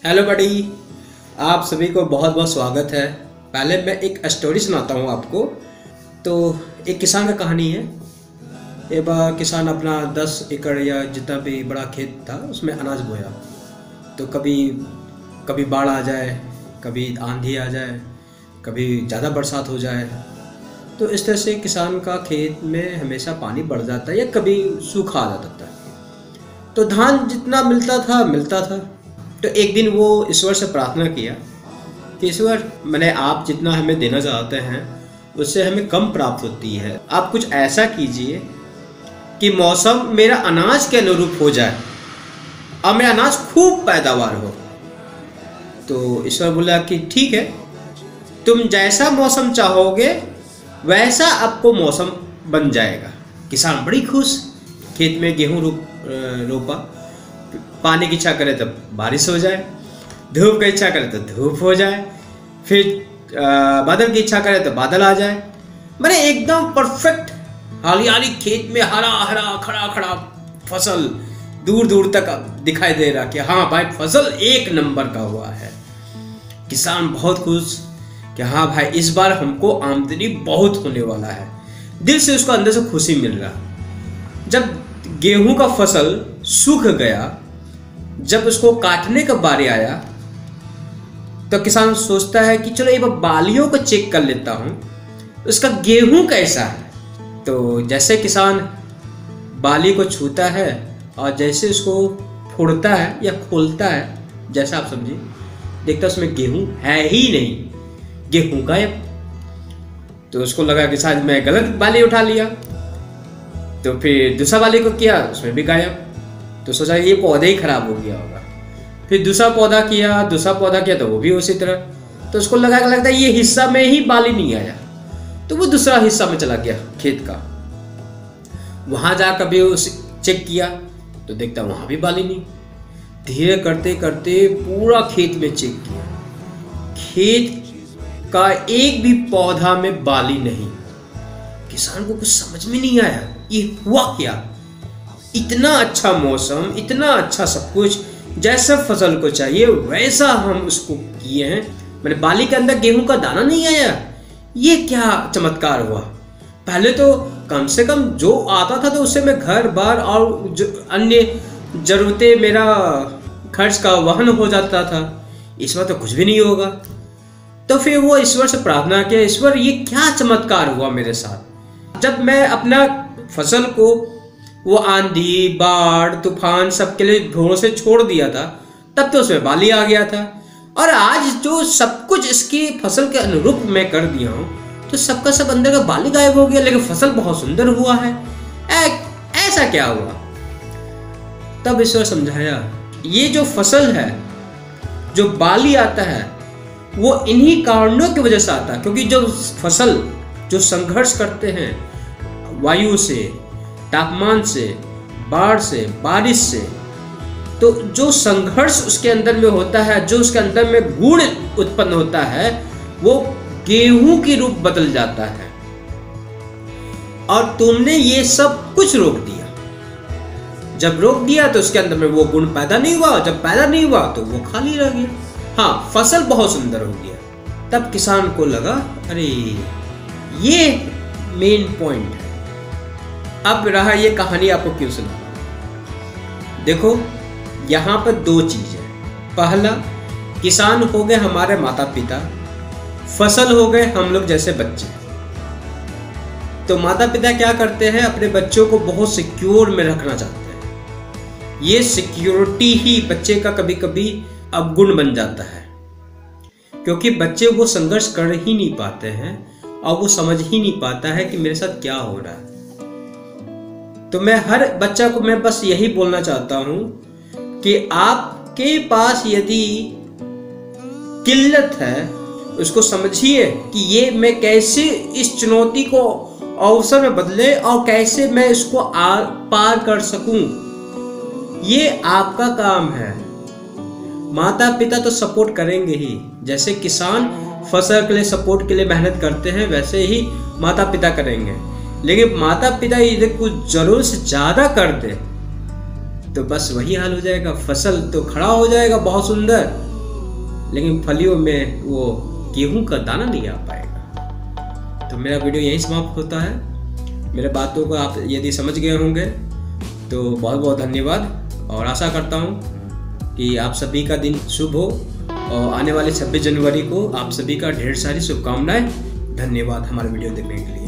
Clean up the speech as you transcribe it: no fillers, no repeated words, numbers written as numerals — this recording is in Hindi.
हेलो बडी, आप सभी को बहुत बहुत स्वागत है। पहले मैं एक स्टोरी सुनाता हूँ आपको। तो एक किसान का कहानी है। एक बार किसान अपना 10 एकड़ या जितना भी बड़ा खेत था उसमें अनाज बोया। तो कभी कभी बाढ़ आ जाए, कभी आंधी आ जाए, कभी ज़्यादा बरसात हो जाए। तो इस तरह से किसान का खेत में हमेशा पानी बढ़ जाता है या कभी सूखा आ जाता है। तो धान जितना मिलता था। तो एक दिन वो ईश्वर से प्रार्थना किया कि ईश्वर, मैंने आप जितना हमें देना चाहते हैं उससे हमें कम प्राप्त होती है। आप कुछ ऐसा कीजिए कि मौसम मेरा अनाज के अनुरूप हो जाए और मेरा अनाज खूब पैदावार हो। तो ईश्वर बोला कि ठीक है, तुम जैसा मौसम चाहोगे वैसा आपको मौसम बन जाएगा। किसान बड़ी खुश, खेत में गेहूँ रोपा। पानी की इच्छा करे तो बारिश हो जाए, धूप की इच्छा करे तो धूप हो जाए, फिर बादल की इच्छा करे तो बादल आ जाए। मैंने एकदम परफेक्ट हरियाली, खेत में हरा हरा खड़ा खड़ा फसल दूर दूर तक दिखाई दे रहा कि हाँ भाई, फसल एक नंबर का हुआ है। किसान बहुत खुश कि हाँ भाई, इस बार हमको आमदनी बहुत होने वाला है। दिल से उसको अंदर से खुशी मिल रहा। जब गेहूं का फसल सूख गया, जब उसको काटने का बारी आया, तो किसान सोचता है कि चलो एक बार बालियों को चेक कर लेता हूं, उसका गेहूं कैसा है। तो जैसे किसान बाली को छूता है और जैसे उसको फोड़ता है या खोलता है, जैसा आप समझिए, देखता उसमें गेहूं है ही नहीं, गेहूं गायब। तो उसको लगा कि शायद मैं गलत बाली उठा लिया। तो फिर दूसरा बाली को किया, उसमें भी गायब। तो सोचा ये पौधा ही खराब हो गया होगा। फिर दूसरा पौधा किया तो वो भी उसी तरह। तो उसको लगता है ये हिस्सा में ही बाली नहीं आया। तो वो दूसरा हिस्सा में चला गया खेत का। वहां जा कभी उस चेक किया तो देखता वहां भी बाली नहीं। धीरे करते करते पूरा खेत में चेक किया, खेत का एक भी पौधा में बाली नहीं। किसान को कुछ समझ में नहीं आया, ये हुआ क्या। इतना अच्छा मौसम, इतना अच्छा सब कुछ, जैसा फसल को चाहिए वैसा हम उसको किए हैं, मैंने बाली के अंदर गेहूं का दाना नहीं आया। ये क्या चमत्कार हुआ। पहले तो कम से कम जो आता था तो उससे मैं घर बार और जो अन्य जरूरतें, मेरा खर्च का वहन हो जाता था। इस बार तो कुछ भी नहीं होगा। तो फिर वो ईश्वर से प्रार्थना किया, ईश्वर ये क्या चमत्कार हुआ मेरे साथ। जब मैं अपना फसल को वो आंधी, बाढ़, तूफान सबके लिए भरोसे छोड़ दिया था, तब तो उसमें बाली आ गया था। और आज जो सब कुछ इसकी फसल के अनुरूप मैं कर दिया हूँ, तो सबका सब अंदर का बाली गायब हो गया, लेकिन फसल बहुत सुंदर हुआ है। ऐसा क्या हुआ। तब ईश्वर समझाया, ये जो फसल है, जो बाली आता है, वो इन्हीं कारणों की वजह से आता है। क्योंकि जो फसल जो संघर्ष करते हैं वायु से, तापमान से, बाढ़ से, बारिश से, तो जो संघर्ष उसके अंदर में होता है, जो उसके अंदर में गुण उत्पन्न होता है, वो गेहूं की रूप बदल जाता है। और तुमने ये सब कुछ रोक दिया। जब रोक दिया तो उसके अंदर में वो गुण पैदा नहीं हुआ, जब पैदा नहीं हुआ तो वो खाली रह गया। हाँ, फसल बहुत सुंदर हो गया। तब किसान को लगा, अरे ये मेन पॉइंट है। अब रहा ये कहानी आपको क्यों सुना। देखो, यहां पर दो चीज है। पहला, किसान हो गए हमारे माता पिता, फसल हो गए हम लोग जैसे बच्चे। तो माता पिता क्या करते हैं, अपने बच्चों को बहुत सिक्योर में रखना चाहते हैं। ये सिक्योरिटी ही बच्चे का कभी कभी अवगुण बन जाता है, क्योंकि बच्चे वो संघर्ष कर ही नहीं पाते हैं और वो समझ ही नहीं पाता है कि मेरे साथ क्या हो रहा है। तो मैं हर बच्चा को मैं बस यही बोलना चाहता हूं कि आपके पास यदि किल्लत है, उसको समझिए कि ये मैं कैसे इस चुनौती को अवसर में बदले और कैसे मैं इसको पार कर सकूं। ये आपका काम है। माता पिता तो सपोर्ट करेंगे ही, जैसे किसान फसल के लिए सपोर्ट के लिए मेहनत करते हैं, वैसे ही माता पिता करेंगे। लेकिन माता पिता यदि कुछ जरूरत से ज्यादा कर दे तो बस वही हाल हो जाएगा। फसल तो खड़ा हो जाएगा बहुत सुंदर, लेकिन फलियों में वो गेहूं का दाना नहीं आ पाएगा। तो मेरा वीडियो यहीं समाप्त होता है। मेरे बातों को आप यदि समझ गए होंगे तो बहुत बहुत धन्यवाद, और आशा करता हूँ कि आप सभी का दिन शुभ हो, और आने वाले 26 जनवरी को आप सभी का ढेर सारी शुभकामनाएं। धन्यवाद हमारा वीडियो देखने के लिए।